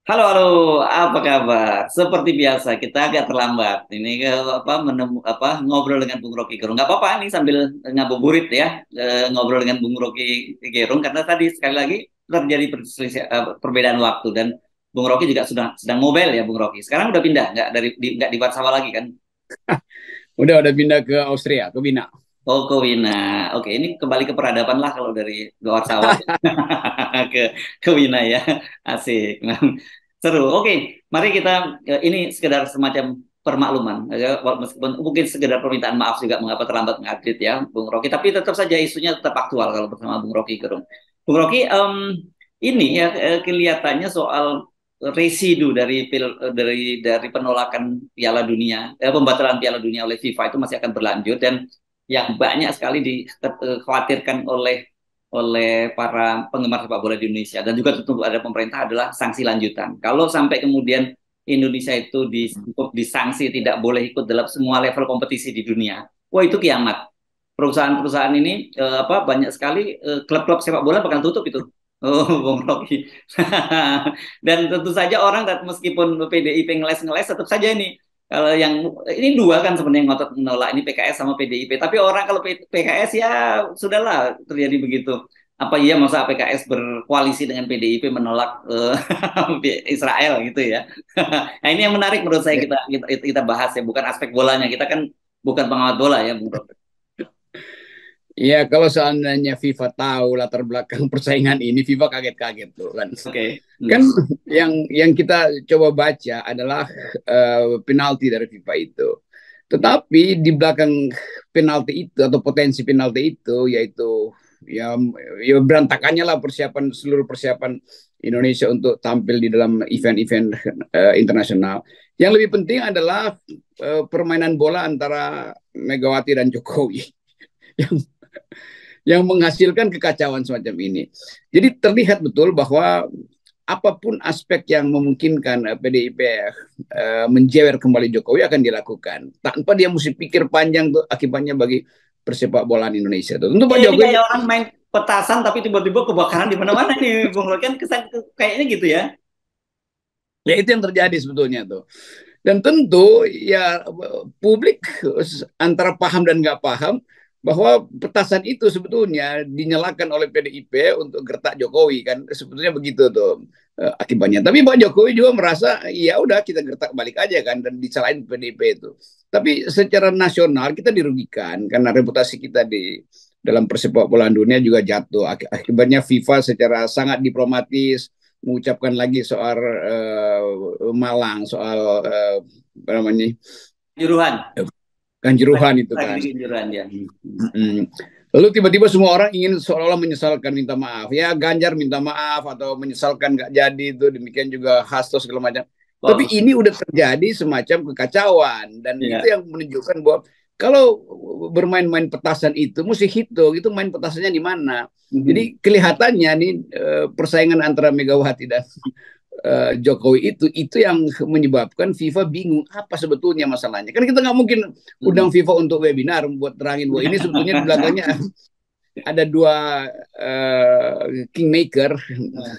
Halo, halo, apa kabar? Seperti biasa, kita agak terlambat. Ini ke ngobrol dengan Bung Rocky Gerung. Nggak apa-apa nih sambil ngabuburit ya, ngobrol dengan Bung Rocky Gerung karena tadi sekali lagi terjadi perbedaan waktu dan Bung Rocky juga sudah sedang mobile ya, Bung Rocky. Sekarang udah pindah, nggak di Warsawa lagi kan? Udah pindah ke Austria, ke Wina. Oh, ke Wina. Oke, ini kembali ke peradaban lah kalau dari Warsawa ke ke Wina ya. Asik. Seru. Oke, mari kita ini sekedar semacam permakluman. Meskipun mungkin sekedar permintaan maaf juga mengapa terlambat mengupdate ya, Bung Rocky. Tapi tetap saja isunya tetap aktual kalau bersama Bung Rocky Gerung. Bung Rocky, ini ya kelihatannya soal residu dari penolakan Piala Dunia, pembatalan Piala Dunia oleh FIFA itu masih akan berlanjut dan yang banyak sekali dikhawatirkan oleh para penggemar sepak bola di Indonesia dan juga tentu ada pemerintah adalah sanksi lanjutan. Kalau sampai kemudian Indonesia itu disanksi tidak boleh ikut dalam semua level kompetisi di dunia, wah itu kiamat. Perusahaan-perusahaan ini banyak sekali klub-klub sepak bola bakal tutup itu. Oh, Bung Rocky. Dan tentu saja orang meskipun PDIP ngeles-ngeles tetap saja ini kalau yang ini dua kan sebenarnya ngotot menolak ini PKS sama PDIP. Tapi orang kalau PKS ya sudahlah terjadi begitu. Apa iya masa PKS berkoalisi dengan PDIP menolak Israel gitu ya. Nah ini yang menarik menurut saya Ya, kita bahas ya bukan aspek bolanya. Kita kan bukan pengamat bola ya Bung Bro. ya, kalau seandainya FIFA tahu latar belakang persaingan ini, FIFA kaget-kaget tuh kan. Oke. Kan yang kita coba baca adalah penalti dari FIFA itu. Tetapi di belakang penalti itu atau potensi penalti itu yaitu ya ya berantakannya lah seluruh persiapan Indonesia untuk tampil di dalam event-event internasional. Yang lebih penting adalah permainan bola antara Megawati dan Jokowi yang yang menghasilkan kekacauan semacam ini. Jadi terlihat betul bahwa apapun aspek yang memungkinkan PDIP menjewer kembali Jokowi akan dilakukan tanpa dia mesti pikir panjang tuh akibatnya bagi persepak bolaan Indonesia tuh. Tentu Ya Pak ini Jokowi kayak orang main petasan tapi tiba-tiba kebakaran di mana-mana nih Bung Roy kan kesan kayaknya gitu ya. ya itu yang terjadi sebetulnya tuh. Dan tentu ya publik antara paham dan nggak paham bahwa petasan itu sebetulnya dinyalakan oleh PDIP untuk gertak Jokowi kan sebetulnya begitu tuh akibatnya. Tapi Pak Jokowi juga merasa ya udah kita gertak balik aja kan dan disalahin PDIP itu. Tapi secara nasional kita dirugikan karena reputasi kita di dalam persepak bola dunia juga jatuh. Akibatnya FIFA secara sangat diplomatis mengucapkan lagi soal Malang, soal apa namanya Juruhan. Kanjuruhan itu Lagi kan. di Juruhan ya. Mm. Lalu tiba-tiba semua orang ingin seolah-olah menyesalkan minta maaf. Ya Ganjar minta maaf atau menyesalkan nggak jadi itu. Demikian juga Hasto segala macam. Tapi Kok ini udah terjadi semacam kekacauan dan itu ya. yang menunjukkan bahwa kalau bermain-main petasan itu mesti hitung itu main petasannya di mana. Mhm. Jadi kelihatannya nih persaingan antara Megawati dan Jokowi itu yang menyebabkan FIFA bingung apa sebetulnya masalahnya. Kan kita nggak mungkin undang Mhm. FIFA untuk webinar buat terangin bahwa ini sebetulnya di belakangnya ada dua kingmaker Nah,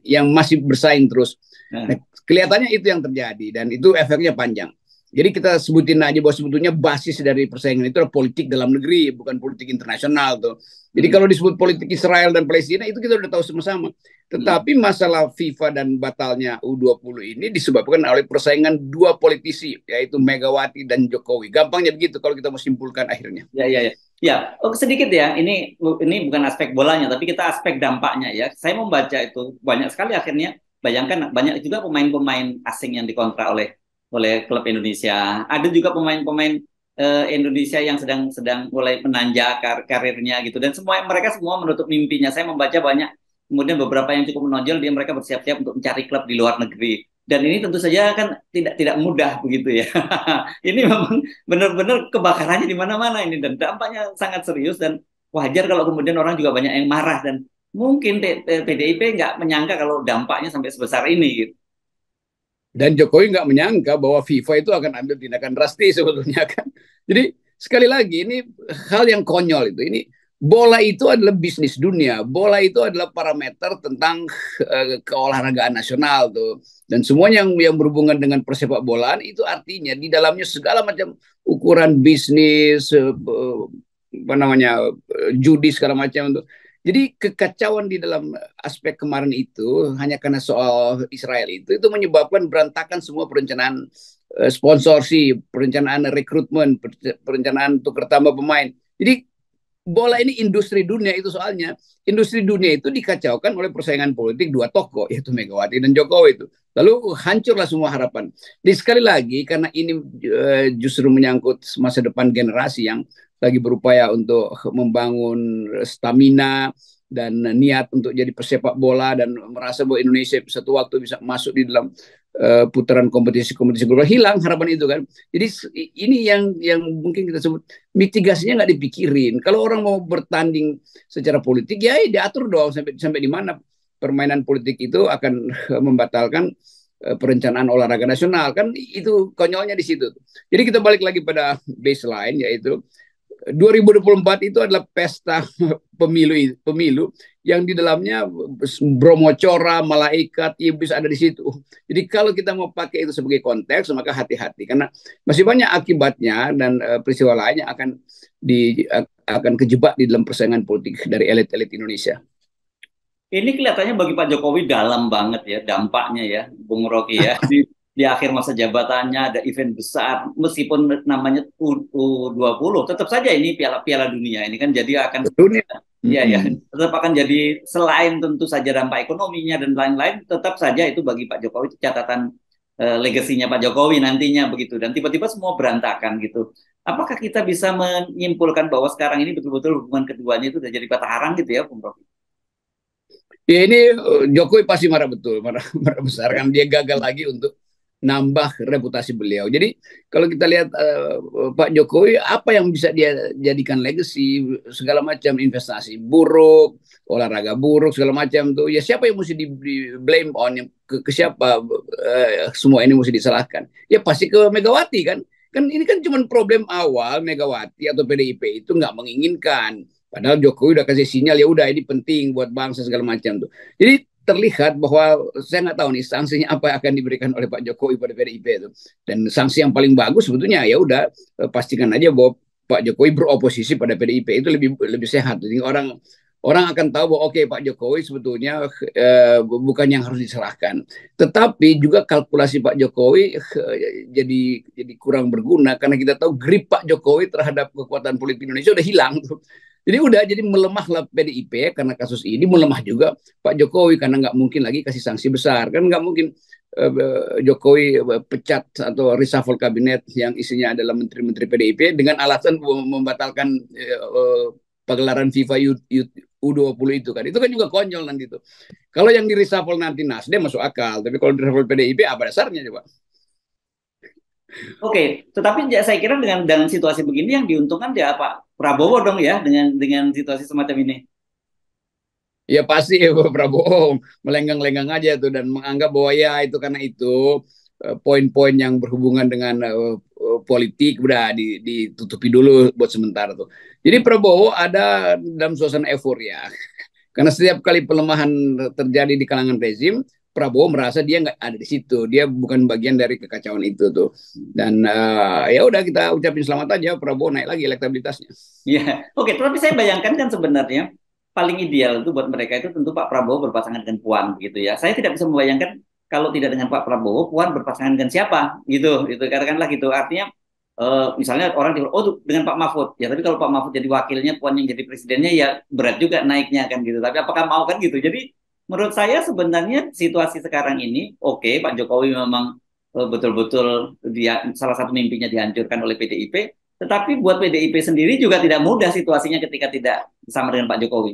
yang masih bersaing terus. nah. Nah, kelihatannya itu yang terjadi dan itu efeknya panjang. Jadi kita sebutin aja bahwa sebetulnya basis dari persaingan itu adalah politik dalam negeri, bukan politik internasional tuh. Jadi Mhm. kalau disebut politik Israel dan Palestina itu kita udah tahu sama-sama. Mhm. Tetapi masalah FIFA dan batalnya U20 ini disebabkan oleh persaingan dua politisi, yaitu Megawati dan Jokowi. Gampangnya begitu kalau kita mau simpulkan akhirnya. Ya, ya, ya. Ya, oh, sedikit ya. Ini bukan aspek bolanya, tapi kita aspek dampaknya ya. Saya membaca itu banyak sekali akhirnya. Bayangkan banyak juga pemain-pemain asing yang dikontrak oleh klub Indonesia. Ada juga pemain-pemain Indonesia yang sedang sedang mulai menanjak karirnya gitu. Dan mereka semua menutup mimpinya. Saya membaca banyak. Kemudian beberapa yang cukup menonjol, mereka bersiap-siap untuk mencari klub di luar negeri. Dan ini tentu saja kan tidak tidak mudah begitu ya. Ini memang benar-benar kebakarannya di mana-mana ini dan dampaknya sangat serius dan wajar kalau kemudian orang juga banyak yang marah dan mungkin PDIP nggak menyangka kalau dampaknya sampai sebesar ini gitu. Dan Jokowi nggak menyangka bahwa FIFA itu akan ambil tindakan drastis sebetulnya kan. Jadi sekali lagi ini hal yang konyol itu. Ini bola itu adalah bisnis dunia. Bola itu adalah parameter tentang keolahragaan nasional tuh. Dan semua yang berhubungan dengan persepak bolaan itu artinya di dalamnya segala macam ukuran bisnis, apa namanya, judi segala macam tuh. Jadi kekacauan di dalam aspek kemarin itu hanya karena soal Israel itu menyebabkan berantakan semua perencanaan sponsorship, perencanaan rekrutmen, perencanaan tukar tambah pemain. Jadi bola ini industri dunia itu soalnya. Industri dunia itu dikacaukan oleh persaingan politik dua tokoh, yaitu Megawati dan Jokowi itu. Lalu hancurlah semua harapan. Jadi sekali lagi, karena ini justru menyangkut masa depan generasi yang lagi berupaya untuk membangun stamina dan niat untuk jadi pesepak bola dan merasa bahwa Indonesia satu waktu bisa masuk di dalam putaran kompetisi-kompetisi global, hilang harapan itu kan. Jadi ini yang mungkin kita sebut mitigasinya nggak dipikirin. Kalau orang mau bertanding secara politik ya diatur dong sampai di mana permainan politik itu akan membatalkan perencanaan olahraga nasional kan, itu konyolnya di situ. Jadi kita balik lagi pada baseline, yaitu 2024 itu adalah pesta pemilu yang di dalamnya Bromo Cora, malaikat, iblis ada di situ. Jadi kalau kita mau pakai itu sebagai konteks, maka hati-hati karena masih banyak akibatnya dan peristiwa lainnya akan kejebak di dalam persaingan politik dari elit-elit Indonesia. Ini kelihatannya bagi Pak Jokowi dalam banget ya dampaknya ya, Bung Rocky ya. Di akhir masa jabatannya ada event besar, meskipun namanya U20, tetap saja ini Piala Dunia ini kan jadi akan Dunia. iya ya, tetap akan jadi selain tentu saja dampak ekonominya dan lain-lain, tetap saja itu bagi Pak Jokowi itu catatan legasinya Pak Jokowi nantinya begitu. Dan tiba-tiba semua berantakan gitu. Apakah kita bisa menyimpulkan bahwa sekarang ini betul-betul hubungan keduanya itu sudah jadi patah arang gitu ya, Bung Rocky? Ya ini Jokowi pasti marah betul, marah besar kan dia gagal lagi untuk nambah reputasi beliau. Jadi kalau kita lihat Pak Jokowi apa yang bisa dia jadikan legacy, segala macam investasi buruk, olahraga buruk segala macam tuh. Ya siapa yang mesti di blame on, ke siapa semua ini mesti disalahkan? Ya pasti ke Megawati kan. Kan ini kan cuma problem awal Megawati atau PDIP itu nggak menginginkan. Padahal Jokowi udah kasih sinyal ya udah ini penting buat bangsa segala macam tuh. Jadi terlihat bahwa saya nggak tahu nih sanksinya apa yang akan diberikan oleh Pak Jokowi pada PDIP itu. Dan sanksi yang paling bagus sebetulnya ya udah pastikan aja bahwa Pak Jokowi beroposisi pada PDIP itu lebih sehat. Jadi orang orang akan tahu bahwa oke Pak Jokowi sebetulnya bukan yang harus diserahkan. Tetapi juga kalkulasi Pak Jokowi jadi kurang berguna karena kita tahu grip Pak Jokowi terhadap kekuatan politik Indonesia udah hilang tuh. Jadi udah jadi melemahlah PDIP karena kasus ini, melemah juga Pak Jokowi karena nggak mungkin lagi kasih sanksi besar kan, nggak mungkin Jokowi pecat atau reshuffle kabinet yang isinya adalah menteri-menteri PDIP dengan alasan membatalkan pagelaran FIFA U20 itu kan. Itu kan juga konyol nanti itu. Kalau yang di reshuffle nanti Nasdem masuk akal, tapi kalau di reshuffle PDIP apa dasarnya coba? Oke, tetapi saya kira dengan situasi begini yang diuntungkan ya Pak Prabowo dong ya dengan situasi semacam ini. Ya pasti ya Prabowo melenggang-lenggang aja tuh dan menganggap bahwa ya itu karena itu poin-poin yang berhubungan dengan politik udah ditutupi dulu buat sementara tuh. Jadi Prabowo ada dalam suasana euforia karena setiap kali pelemahan terjadi di kalangan rezim, Prabowo merasa dia nggak ada di situ, dia bukan bagian dari kekacauan itu tuh. Dan ya udah kita ucapin selamat aja Prabowo naik lagi elektabilitasnya. Ya, oke. Tapi saya bayangkan kan sebenarnya paling ideal itu buat mereka itu tentu Pak Prabowo berpasangan dengan Puan gitu ya. Saya tidak bisa membayangkan kalau tidak dengan Pak Prabowo, Puan berpasangan dengan siapa gitu. Itu katakanlah gitu. Artinya misalnya orang bilang, oh dengan Pak Mahfud. Ya tapi kalau Pak Mahfud jadi wakilnya, Puan yang jadi presidennya ya berat juga naiknya kan gitu. Tapi apakah mau kan gitu. Jadi menurut saya sebenarnya situasi sekarang ini oke, Pak Jokowi memang betul-betul dia salah satu mimpinya dihancurkan oleh PDIP. Tetapi buat PDIP sendiri juga tidak mudah situasinya ketika tidak bersama dengan Pak Jokowi.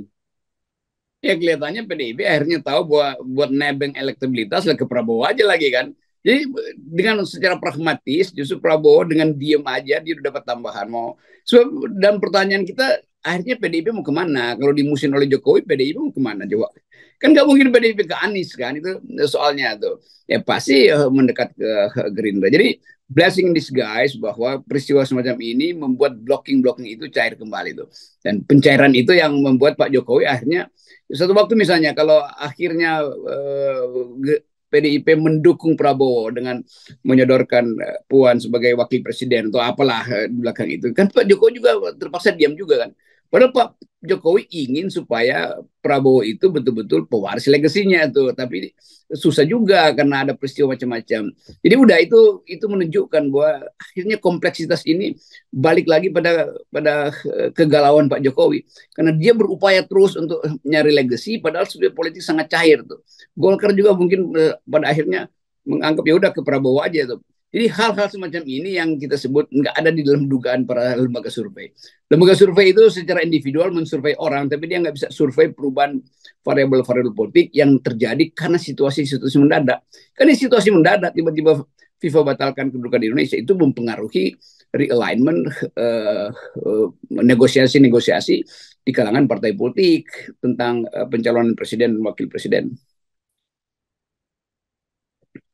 Ya kelihatannya PDIP akhirnya tahu bahwa buat nebeng elektabilitas ke Prabowo aja lagi kan. Jadi dengan secara pragmatis justru Prabowo dengan diem aja dia udah dapat tambahan mau. So, dan pertanyaan kita akhirnya PDIP mau kemana? Kalau dimusin oleh Jokowi PDIP mau kemana coba? Kan nggak mungkin PDIP ke Anies kan itu soalnya tuh. Ya pasti mendekat ke Gerindra. Jadi blessing in disguise bahwa peristiwa semacam ini membuat blocking-blocking itu cair kembali tuh. Dan pencairan itu yang membuat Pak Jokowi akhirnya satu waktu misalnya kalau akhirnya PDIP mendukung Prabowo dengan menyodorkan Puan sebagai wakil presiden atau apalah di belakang itu, kan Pak Jokowi juga terpaksa diam juga kan. Padahal Pak Jokowi ingin supaya Prabowo itu betul-betul pewaris legasinya tuh, tapi susah juga karena ada peristiwa macam-macam. Jadi udah itu menunjukkan bahwa akhirnya kompleksitas ini balik lagi pada kegalauan Pak Jokowi karena dia berupaya terus untuk nyari legasi padahal sebenarnya politik sangat cair tuh. Golkar juga mungkin pada akhirnya menganggap ya udah ke Prabowo aja tuh. Jadi hal-hal semacam ini yang kita sebut nggak ada di dalam dugaan para lembaga survei. Lembaga survei itu secara individual mensurvei orang, tapi dia nggak bisa survei perubahan variabel-variabel politik yang terjadi karena situasi-situasi mendadak. Karena situasi mendadak, tiba-tiba FIFA batalkan kedudukan di Indonesia, itu mempengaruhi realignment, negosiasi-negosiasi di kalangan partai politik tentang pencalonan presiden dan wakil presiden.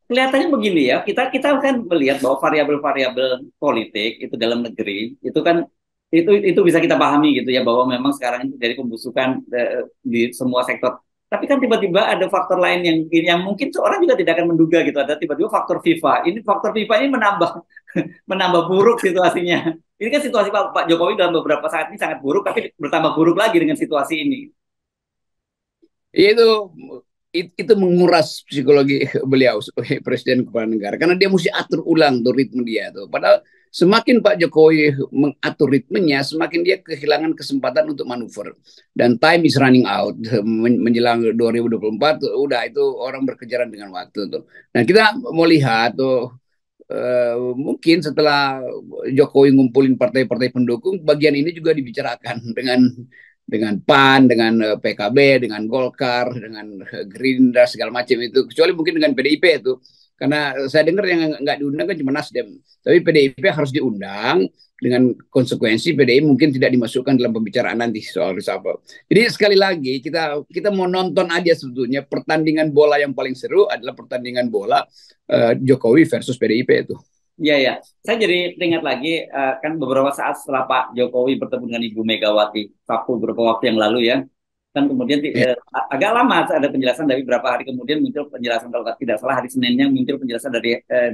Kelihatannya begini ya, kita kan melihat bahwa variabel-variabel politik itu dalam negeri itu kan itu bisa kita pahami gitu ya bahwa memang sekarang itu dari pembusukan di semua sektor. Tapi kan tiba-tiba ada faktor lain yang mungkin seorang juga tidak akan menduga gitu. Ada tiba-tiba faktor FIFA. Ini faktor FIFA ini menambah menambah buruk situasinya. Ini kan situasi Pak Jokowi dalam beberapa saat ini sangat buruk, tapi bertambah buruk lagi dengan situasi ini. Itu menguras psikologi beliau sebagai presiden kepala negara karena dia mesti atur ulang tuh ritme dia tuh. Padahal semakin Pak Jokowi mengatur ritmenya, semakin dia kehilangan kesempatan untuk manuver. Dan time is running out. Menjelang 2024 udah itu orang berkejaran dengan waktu tuh. Nah, kita mau lihat tuh mungkin setelah Jokowi ngumpulin partai-partai pendukung, bagian ini juga dibicarakan dengan PAN, dengan PKB, dengan Golkar, dengan Gerindra segala macam itu. Kecuali mungkin dengan PDIP itu. Karena saya dengar yang nggak diundang kan cuma Nasdem. Tapi PDIP harus diundang dengan konsekuensi PDIP mungkin tidak dimasukkan dalam pembicaraan nanti soal reshuffle. Jadi sekali lagi kita mau nonton aja sebetulnya pertandingan bola yang paling seru adalah pertandingan bola Jokowi versus PDIP itu. Iya, ya. Saya jadi teringat lagi, kan beberapa saat setelah Pak Jokowi bertemu dengan Ibu Megawati, beberapa waktu yang lalu ya, kan kemudian agak lama ada penjelasan dari beberapa hari kemudian muncul penjelasan kalau tidak salah hari Seninnya muncul penjelasan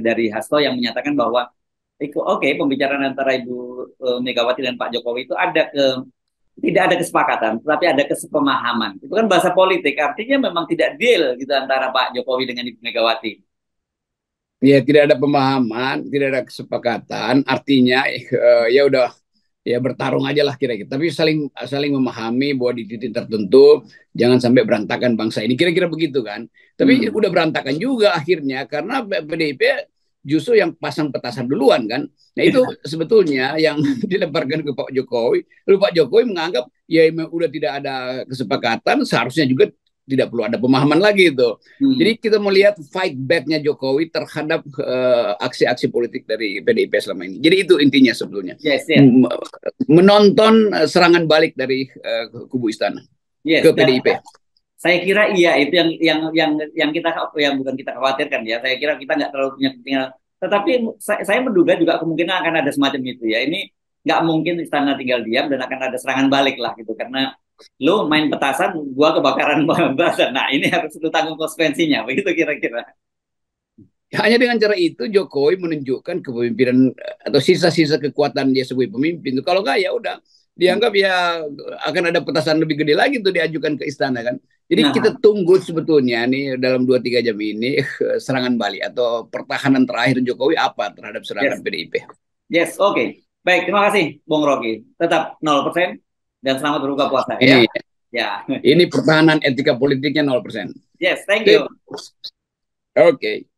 dari Hasto yang menyatakan bahwa oke, pembicaraan antara Ibu Megawati dan Pak Jokowi itu tidak ada kesepakatan, tetapi ada kesepemahaman. Itu kan bahasa politik, artinya memang tidak deal gitu antara Pak Jokowi dengan Ibu Megawati. Ya, tidak ada pemahaman, tidak ada kesepakatan. Artinya ya udah ya bertarung aja lah kira-kira. Tapi saling memahami bahwa di titik tertentu jangan sampai berantakan bangsa ini. Kira-kira begitu kan. Tapi udah berantakan juga akhirnya karena PDIP justru yang pasang petasan duluan kan. Nah itu sebetulnya yang dilemparkan ke Pak Jokowi. Lalu Pak Jokowi menganggap ya udah tidak ada kesepakatan, seharusnya juga tidak perlu ada pemahaman lagi itu. Jadi kita melihat fight back-nya Jokowi terhadap aksi-aksi politik dari PDIP selama ini. Jadi itu intinya sebetulnya. Yes, yes. Menonton serangan balik dari kubu istana ke PDIP. Saya kira iya itu yang bukan kita khawatirkan ya. Saya kira kita nggak terlalu punya kepentingan. Tetapi saya menduga juga kemungkinan akan ada semacam itu ya. Ini nggak mungkin istana tinggal diam dan akan ada serangan balik lah gitu karena lu main petasan, gua kebakaran petasan. Nah, ini harus lu tanggung konsekuensinya, begitu kira-kira. Hanya dengan cara itu Jokowi menunjukkan kepemimpinan atau sisa-sisa kekuatan dia sebagai pemimpin. Kalau nggak ya udah dianggap ya akan ada petasan lebih gede lagi tuh diajukan ke istana kan. Jadi kita tunggu sebetulnya nih dalam 2-3 jam ini serangan balik atau pertahanan terakhir Jokowi apa terhadap serangan PDIP. Yes, oke. Baik, terima kasih Bung Rocky. Tetap 0%. Dan selamat berbuka puasa ya. Ini pertahanan etika politiknya 0%. Yes, thank you. Oke.